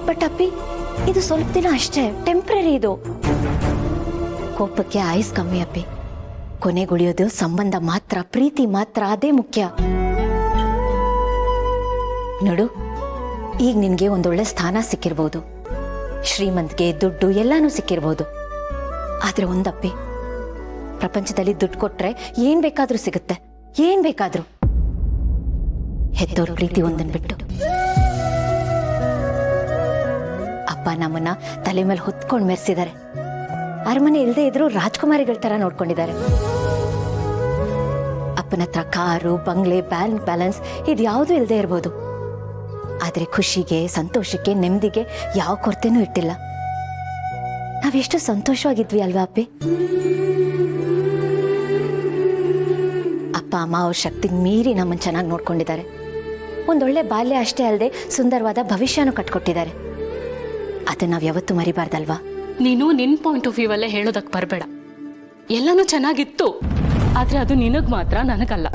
But ಅಪ್ಪಿ, ಇದು ಸ್ವಲ್ಪ ದಿನ ಅಷ್ಟೇ, ಟೆಂಪ್ರರಿ ಇದು. ಕೋಪಕ್ಕೆ ಆಯುಸ್ ಕಮ್ಮಿ ಅಪ್ಪಿ. ಕೊನೆಗುಳಿಯೋದು ಸಂಬಂಧ ಮಾತ್ರ, ಪ್ರೀತಿ ಮಾತ್ರ, ಅದೇ ಮುಖ್ಯ. ನೋಡು, ಈಗ ನಿನ್ಗೆ ಒಂದೊಳ್ಳೆ ಸ್ಥಾನ ಸಿಕ್ಕಿರ್ಬೋದು, ಶ್ರೀಮಂತಿಗೆ, ದುಡ್ಡು ಎಲ್ಲಾನು ಸಿಕ್ಕಿರ್ಬೋದು. ಆದ್ರೆ ಒಂದಪ್ಪಿ, ಪ್ರಪಂಚದಲ್ಲಿ ದುಡ್ಡು ಕೊಟ್ರೆ ಏನ್ ಬೇಕಾದ್ರೂ ಸಿಗುತ್ತೆ, ಏನ್ ಬೇಕಾದ್ರೂ. ಹೆತ್ತೋರ್ ಪ್ರೀತಿ ಒಂದನ್ ಬಿಟ್ಟು. ಅಪ್ಪ ನಮ್ಮನ್ನ ತಲೆ ಮೇಲೆ ಹೊತ್ಕೊಂಡು ಮೆರೆಸಿದ್ದಾರೆ. ಅರಮನೆ ಇಲ್ಲದೆ ಇದ್ರು ರಾಜ್ಕುಮಾರಿಗಳ ತರ ನೋಡ್ಕೊಂಡಿದ್ದಾರೆ. ಅಪ್ಪನ ಹತ್ರ ಕಾರು, ಬಂಗ್ಲೆ, ಬ್ಯಾಂಕ್ ಬ್ಯಾಲೆನ್ಸ್ ಇದ್ಯಾವುದೂ ಇಲ್ಲದೆ ಇರ್ಬೋದು. ಆದ್ರೆ ಖುಷಿಗೆ, ಸಂತೋಷಕ್ಕೆ, ನೆಮ್ಮದಿಗೆ ಯಾವ ಕೊರತೆನೂ ಇಟ್ಟಿಲ್ಲ. ನಾವೆಷ್ಟು ಸಂತೋಷವಾಗಿದ್ವಿ ಅಲ್ವಾ ಅಪ್ಪಿ? ಅಪ್ಪ ಅಮ್ಮ ಅವ್ರ ಶಕ್ತಿಗೆ ಮೀರಿ ನಮ್ಮನ್ನು ಚೆನ್ನಾಗಿ ನೋಡ್ಕೊಂಡಿದ್ದಾರೆ. ಒಂದೊಳ್ಳೆ ಬಾಲ್ಯ ಅಷ್ಟೇ ಅಲ್ಲದೆ ಸುಂದರವಾದ ಭವಿಷ್ಯನೂ ಕಟ್ಕೊಟ್ಟಿದ್ದಾರೆ. ಅದನ್ನ ನಾವು ಯಾವತ್ತೂ ಮರಿಬಾರ್ದಲ್ವಾ? ನೀನು ನಿನ್ ಪಾಯಿಂಟ್ ಆಫ್ ವ್ಯೂ ಅಲ್ಲೇ ಹೇಳೋದಕ್ಕೆ ಬರಬೇಡ. ಎಲ್ಲನೂ ಚೆನ್ನಾಗಿತ್ತು, ಆದ್ರೆ ಅದು ನಿನಗ್ ಮಾತ್ರ, ನನಗಲ್ಲ.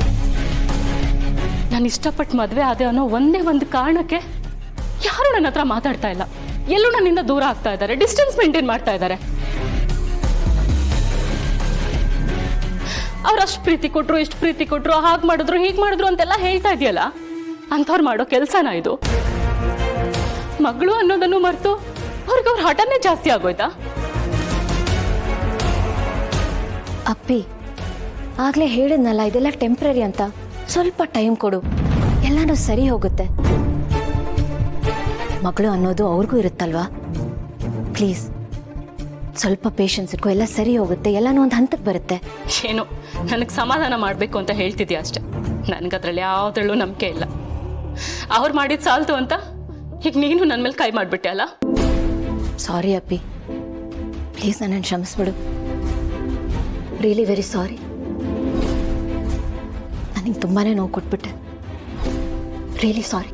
ನಾನು ಇಷ್ಟಪಟ್ಟು ಮದುವೆ ಆದೆ ಅನ್ನೋ ಒಂದೇ ಒಂದು ಕಾರಣಕ್ಕೆ ಯಾರು ನನ್ನ ಹತ್ರ ಮಾತಾಡ್ತಾ ಇಲ್ಲ. ಎಲ್ಲೂ ನನ್ನಿಂದ ದೂರ ಆಗ್ತಾ ಇದ್ದಾರೆ, ಡಿಸ್ಟೆನ್ಸ್ ಮೇಂಟೈನ್ ಮಾಡ್ತಾ ಇದ್ದಾರೆ. ಅವ್ರು ಅಷ್ಟು ಪ್ರೀತಿ ಕೊಟ್ರು, ಇಷ್ಟು ಪ್ರೀತಿ ಕೊಟ್ರು, ಹಾಗೆ ಮಾಡಿದ್ರು, ಹೀಗೆ ಮಾಡಿದ್ರು ಅಂತೆಲ್ಲ ಹೇಳ್ತಾ ಇದೆಯಲ್ಲ, ಅಂಥವ್ರು ಮಾಡೋ ಕೆಲಸನ ಇದು? ಮಗಳು ಅನ್ನೋದನ್ನು ಮರೆತು ಅವ್ರಿಗೆ ಅವ್ರ ಹಠನೇ ಜಾಸ್ತಿ ಆಗೋಯ್ತಾ? ಅಪ್ಪಿ, ಆಗ್ಲೇ ಹೇಳಿದ್ನಲ್ಲ ಇದೆಲ್ಲ ಟೆಂಪ್ರರಿ ಅಂತ. ಸ್ವಲ್ಪ ಟೈಮ್ ಕೊಡು, ಎಲ್ಲಾನು ಸರಿ ಹೋಗುತ್ತೆ. ಮಗಳು ಅನ್ನೋದು ಅವ್ರಿಗೂ ಇರುತ್ತಲ್ವಾ? ಪ್ಲೀಸ್ ಸ್ವಲ್ಪ ಪೇಷನ್ಸ್ ಇಟ್ಕೋ, ಎಲ್ಲ ಸರಿ ಹೋಗುತ್ತೆ, ಎಲ್ಲಾನು ಒಂದು ಹಂತಕ್ಕೆ ಬರುತ್ತೆ. ಏನು ನನಗೆ ಸಮಾಧಾನ ಮಾಡಬೇಕು ಅಂತ ಹೇಳ್ತಿದ್ಯಾ ಅಷ್ಟೆ. ನನಗದ್ರಲ್ಲಿ ಯಾವುದ್ರಲ್ಲೂ ನಂಬಿಕೆ ಇಲ್ಲ. ಅವ್ರು ಮಾಡಿದ ಸಾಲ್ತು ಅಂತ ಈಗ ನೀನು ನನ್ನ ಮೇಲೆ ಕೈ ಮಾಡಿಬಿಟ್ಟೆ ಅಲ್ಲ? ಸಾರಿ ಅಪ್ಪಿ, ಪ್ಲೀಸ್ ನನ್ನನ್ನು ಕ್ಷಮಿಸ್ಬಿಡು. Really very sorry. ನನಗೆ ತುಂಬಾ ನೋವು ಕೊಟ್ಬಿಟ್ಟೆ. Really sorry.